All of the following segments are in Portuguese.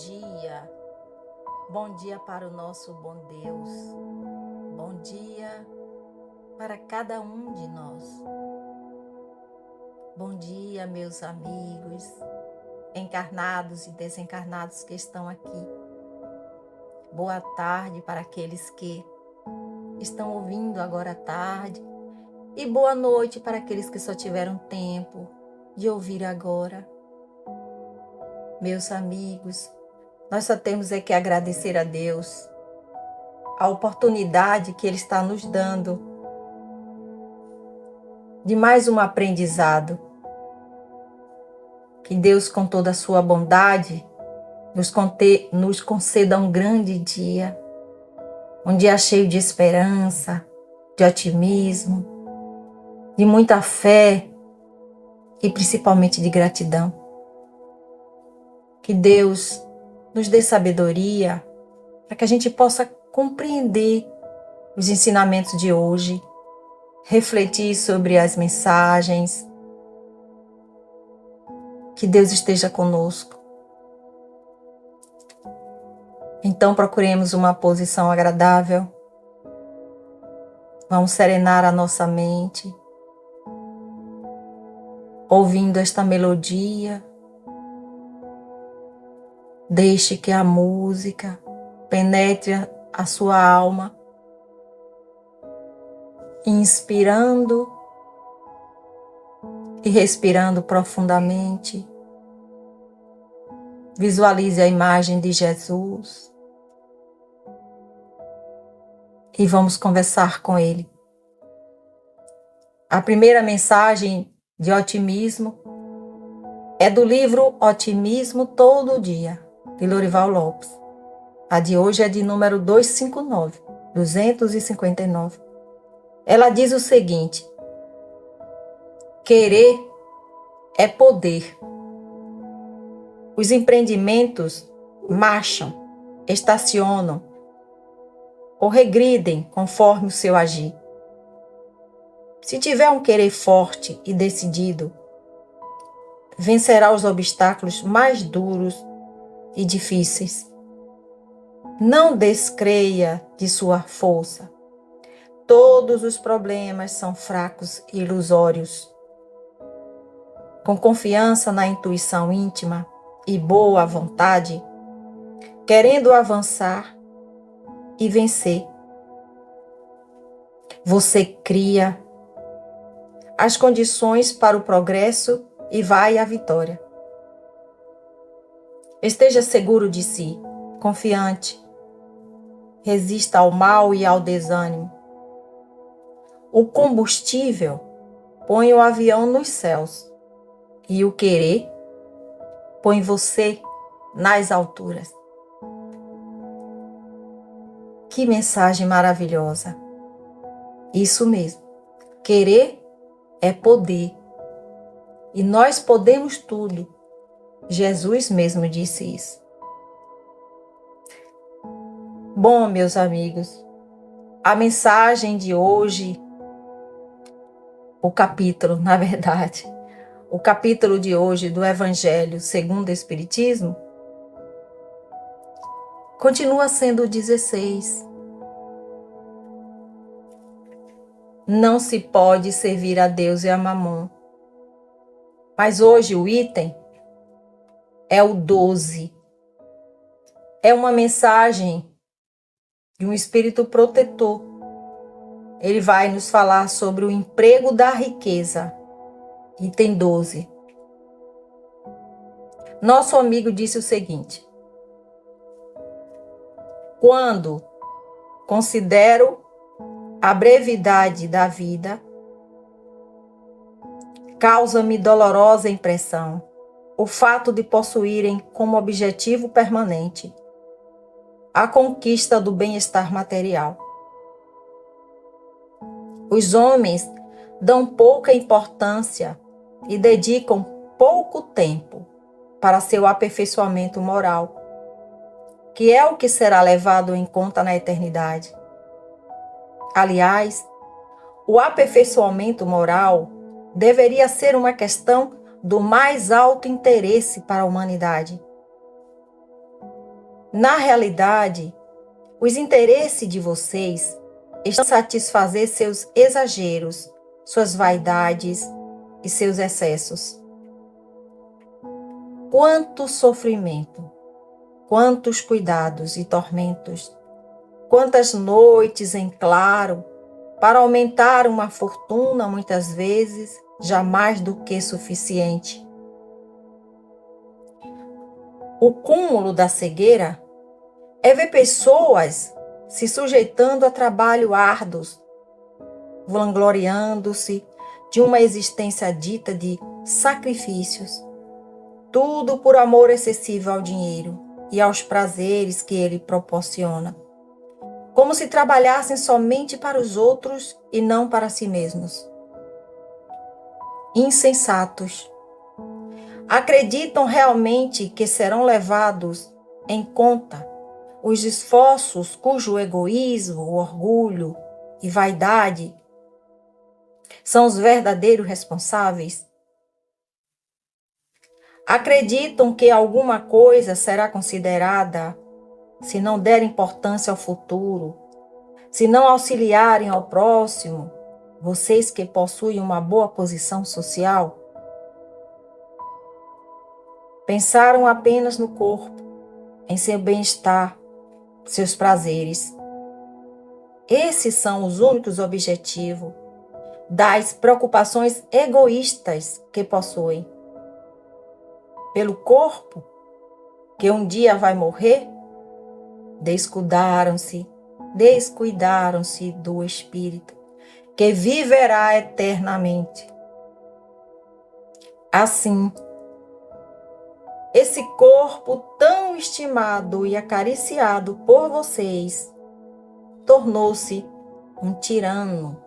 dia, bom dia para o nosso bom Deus, bom dia para cada um de nós. Bom dia, meus amigos, encarnados e desencarnados que estão aqui. Boa tarde para aqueles que estão ouvindo agora à tarde e boa noite para aqueles que só tiveram tempo de ouvir agora. Meus amigos, nós só temos que agradecer a Deus a oportunidade que Ele está nos dando de mais um aprendizado. Que Deus, com toda a sua bondade, nos conceda um grande dia, um dia cheio de esperança, de otimismo, de muita fé e principalmente de gratidão. Que Deus nos dê sabedoria para que a gente possa compreender os ensinamentos de hoje, refletir sobre as mensagens. Que Deus esteja conosco. Então procuremos uma posição agradável. Vamos serenar a nossa mente, ouvindo esta melodia. Deixe que a música penetre a sua alma, inspirando e respirando profundamente. Visualize a imagem de Jesus e vamos conversar com Ele. A primeira mensagem de otimismo é do livro Otimismo Todo Dia, de Lorival Lopes. A de hoje é de número 259. Ela diz o seguinte: querer é poder. Os empreendimentos marcham, estacionam ou regridem conforme o seu agir. Se tiver um querer forte e decidido, vencerá os obstáculos mais duros e difíceis. Não descreia de sua força. Todos os problemas são fracos e ilusórios. Com confiança na intuição íntima e boa vontade, querendo avançar e vencer, você cria as condições para o progresso e vai à vitória. Esteja seguro de si, confiante. Resista ao mal e ao desânimo. O combustível põe o avião nos céus e o querer põe você nas alturas. Que mensagem maravilhosa! Isso mesmo, querer é poder e nós podemos tudo. Jesus mesmo disse isso. Bom, meus amigos, a mensagem de hoje, o capítulo de hoje do Evangelho segundo o Espiritismo, continua sendo o 16. Não se pode servir a Deus e a Mamon. Mas hoje o item é o 12. É uma mensagem de um espírito protetor. Ele vai nos falar sobre o emprego da riqueza. Item 12. Nosso amigo disse o seguinte: quando considero a brevidade da vida, causa-me dolorosa impressão o fato de possuírem como objetivo permanente a conquista do bem-estar material. Os homens dão pouca importância e dedicam pouco tempo para seu aperfeiçoamento moral, que é o que será levado em conta na eternidade. Aliás, o aperfeiçoamento moral deveria ser uma questão do mais alto interesse para a humanidade. Na realidade, os interesses de vocês estão a satisfazer seus exageros, suas vaidades e seus excessos. Quanto sofrimento, quantos cuidados e tormentos, quantas noites em claro para aumentar uma fortuna, muitas vezes, já mais do que suficiente. O cúmulo da cegueira é ver pessoas se sujeitando a trabalho árduos, vangloriando-se de uma existência dita de sacrifícios, tudo por amor excessivo ao dinheiro e aos prazeres que ele proporciona, como se trabalhassem somente para os outros e não para si mesmos. Insensatos. Acreditam realmente que serão levados em conta os esforços cujo egoísmo, o orgulho e vaidade são os verdadeiros responsáveis? Acreditam que alguma coisa será considerada se não der importância ao futuro, se não auxiliarem ao próximo, vocês que possuem uma boa posição social? Pensaram apenas no corpo, em seu bem-estar, seus prazeres. Esses são os únicos objetivos das preocupações egoístas que possuem. Pelo corpo, que um dia vai morrer, descuidaram-se do espírito, que viverá eternamente. Assim, esse corpo tão estimado e acariciado por vocês tornou-se um tirano,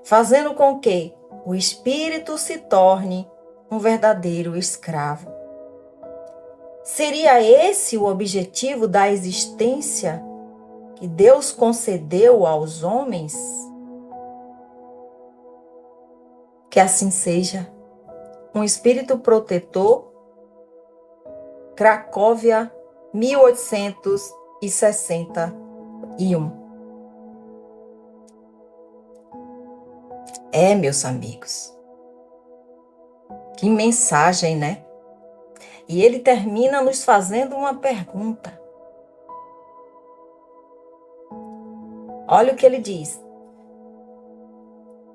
fazendo com que o espírito se torne um verdadeiro escravo. Seria esse o objetivo da existência que Deus concedeu aos homens? Que assim seja. Um espírito protetor, Cracóvia, 1861. Meus amigos, que mensagem, né? E ele termina nos fazendo uma pergunta. Olha o que ele diz.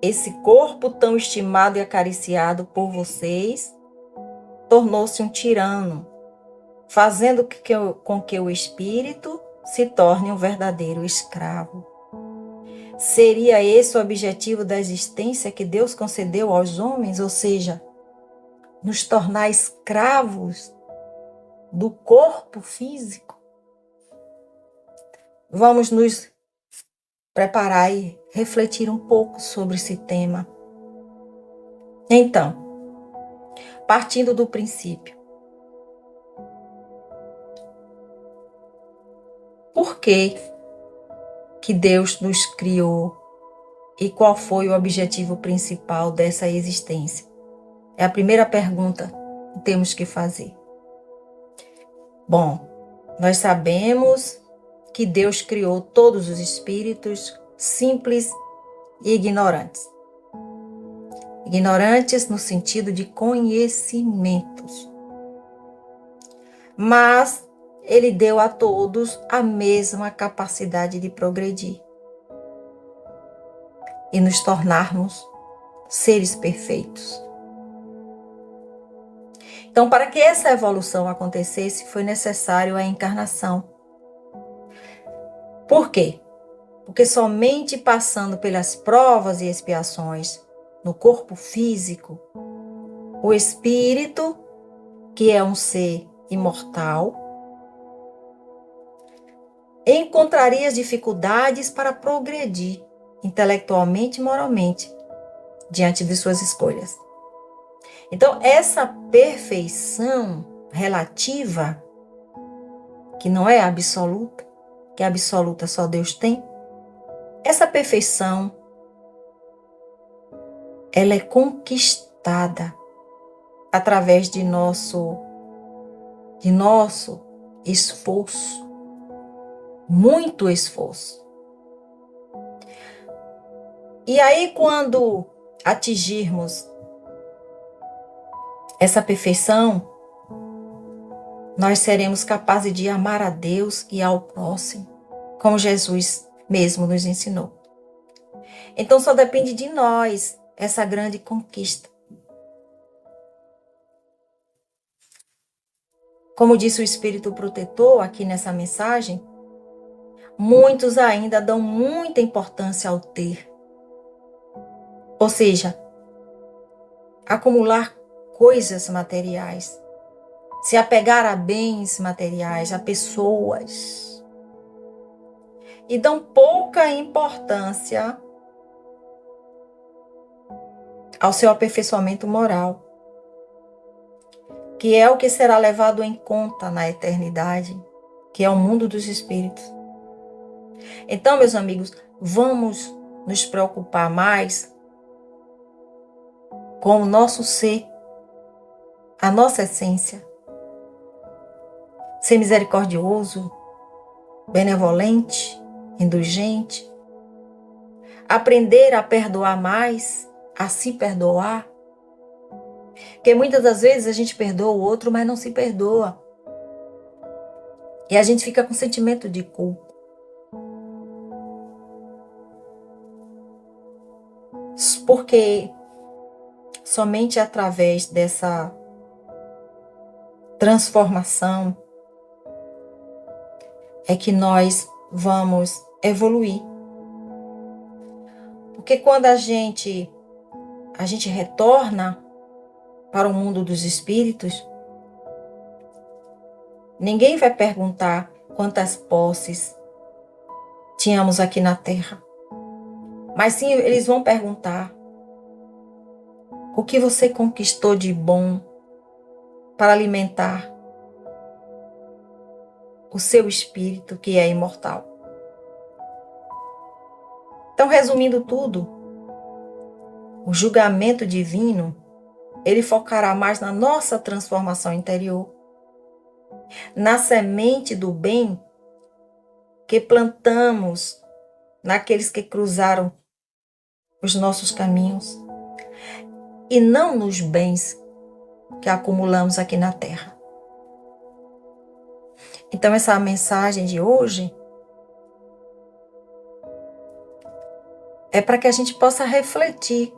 Esse corpo tão estimado e acariciado por vocês tornou-se um tirano, fazendo com que o espírito se torne um verdadeiro escravo. Seria esse o objetivo da existência que Deus concedeu aos homens, ou seja, nos tornar escravos do corpo físico? Vamos nos preparar e refletir um pouco sobre esse tema. Então, partindo do princípio, por que Deus nos criou e qual foi o objetivo principal dessa existência? É a primeira pergunta que temos que fazer. Bom, nós sabemos que Deus criou todos os espíritos simples e ignorantes. Ignorantes no sentido de conhecimentos. Mas Ele deu a todos a mesma capacidade de progredir e nos tornarmos seres perfeitos. Então, para que essa evolução acontecesse, foi necessário a encarnação. Por quê? Porque somente passando pelas provas e expiações no corpo físico, o espírito, que é um ser imortal, encontraria as dificuldades para progredir intelectualmente e moralmente diante de suas escolhas. Então, essa perfeição relativa, que não é absoluta, que absoluta só Deus tem, essa perfeição, ela é conquistada através de nosso esforço, muito esforço. E aí, quando atingirmos essa perfeição, nós seremos capazes de amar a Deus e ao próximo, como Jesus mesmo nos ensinou. Então, só depende de nós essa grande conquista. Como disse o Espírito Protetor aqui nessa mensagem, muitos ainda dão muita importância ao ter. Ou seja, acumular coisas materiais, se apegar a bens materiais, a pessoas, e dão pouca importância ao seu aperfeiçoamento moral, que é o que será levado em conta na eternidade, que é o mundo dos espíritos. Então, meus amigos, vamos nos preocupar mais com o nosso ser, a nossa essência. Ser misericordioso, benevolente, indulgente. Aprender a perdoar mais, a se perdoar. Porque muitas das vezes a gente perdoa o outro, mas não se perdoa. E a gente fica com sentimento de culpa. Porque somente através dessa transformação é que nós vamos evoluir. Porque quando a gente retorna para o mundo dos espíritos, ninguém vai perguntar quantas posses tínhamos aqui na Terra. Mas sim, eles vão perguntar o que você conquistou de bom para alimentar o seu espírito que é imortal. Então, resumindo tudo, o julgamento divino, ele focará mais na nossa transformação interior, na semente do bem que plantamos naqueles que cruzaram os nossos caminhos, e não nos bens que acumulamos aqui na Terra. Então, essa mensagem de hoje é para que a gente possa refletir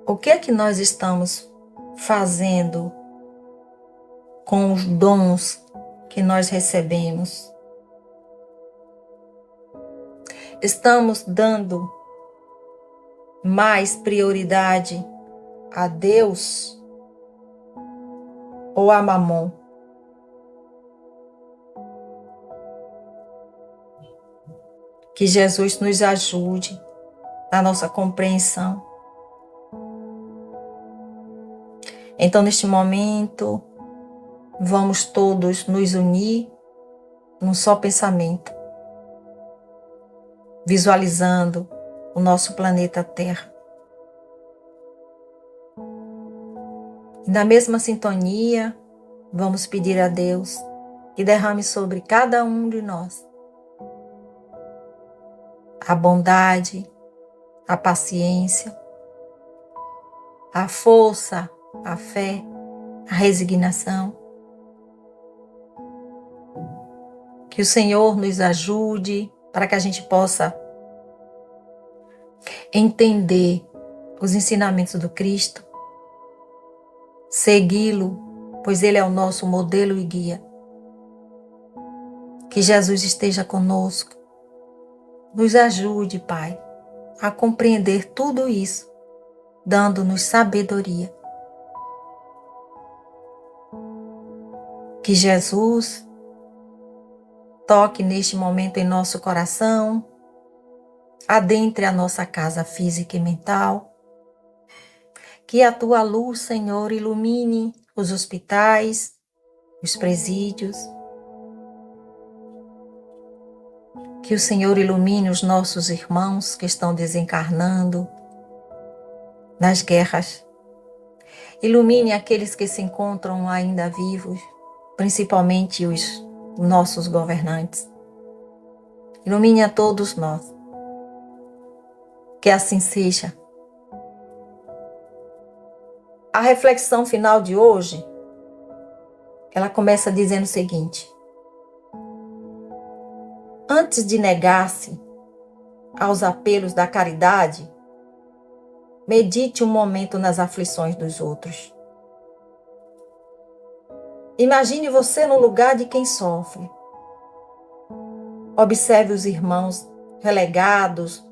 o que é que nós estamos fazendo com os dons que nós recebemos. Estamos dando mais prioridade a Deus ou a Mamon? Que Jesus nos ajude na nossa compreensão. Então, neste momento, vamos todos nos unir num só pensamento, visualizando o nosso planeta Terra. E na mesma sintonia, vamos pedir a Deus que derrame sobre cada um de nós a bondade, a paciência, a força, a fé, a resignação. Que o Senhor nos ajude para que a gente possa entender os ensinamentos do Cristo, segui-lo, pois Ele é o nosso modelo e guia. Que Jesus esteja conosco. Nos ajude, Pai, a compreender tudo isso, dando-nos sabedoria. Que Jesus toque neste momento em nosso coração, adentre a nossa casa física e mental. Que a tua luz, Senhor, ilumine os hospitais, os presídios. Que o Senhor ilumine os nossos irmãos que estão desencarnando nas guerras. Ilumine aqueles que se encontram ainda vivos principalmente os nossos governantes. Ilumine a todos nós. Que assim seja. A reflexão final de hoje, ela começa dizendo o seguinte: antes de negar-se aos apelos da caridade, medite um momento nas aflições dos outros. Imagine você no lugar de quem sofre. Observe os irmãos relegados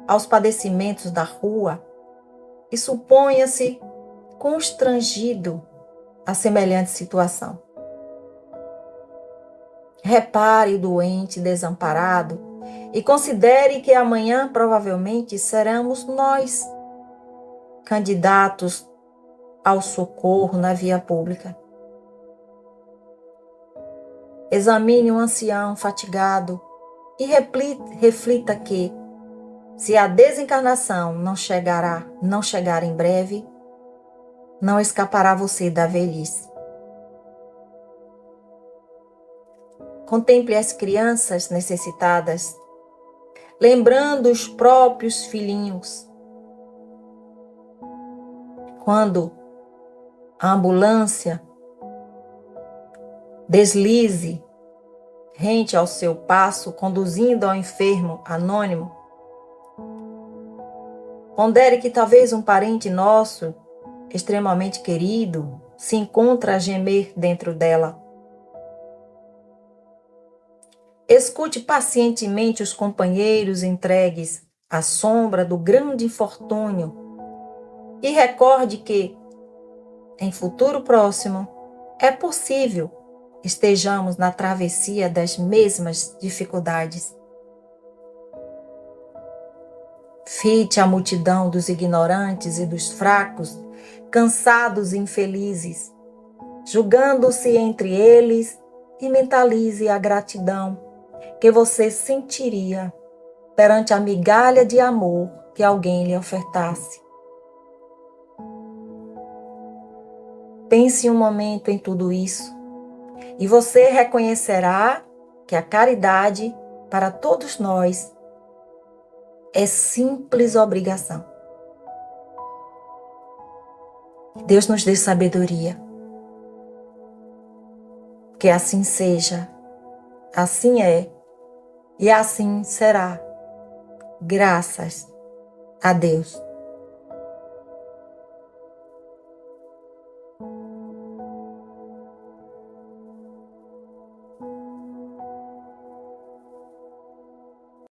aos padecimentos da rua e suponha-se constrangido a semelhante situação. Repare o doente desamparado e considere que amanhã provavelmente seremos nós candidatos ao socorro na via pública. Examine um ancião fatigado e reflita que, se a desencarnação não chegar em breve, não escapará você da velhice. Contemple as crianças necessitadas, lembrando os próprios filhinhos. Quando a ambulância deslize rente ao seu passo, conduzindo ao enfermo anônimo, pondere que talvez um parente nosso, extremamente querido, se encontra a gemer dentro dela. Escute pacientemente os companheiros entregues à sombra do grande infortúnio e recorde que, em futuro próximo, é possível estejamos na travessia das mesmas dificuldades. Fite a multidão dos ignorantes e dos fracos, cansados e infelizes, julgando-se entre eles, e mentalize a gratidão que você sentiria perante a migalha de amor que alguém lhe ofertasse. Pense um momento em tudo isso e você reconhecerá que a caridade para todos nós é simples obrigação. Deus nos dê sabedoria. Que assim seja, assim é e assim será. Graças a Deus.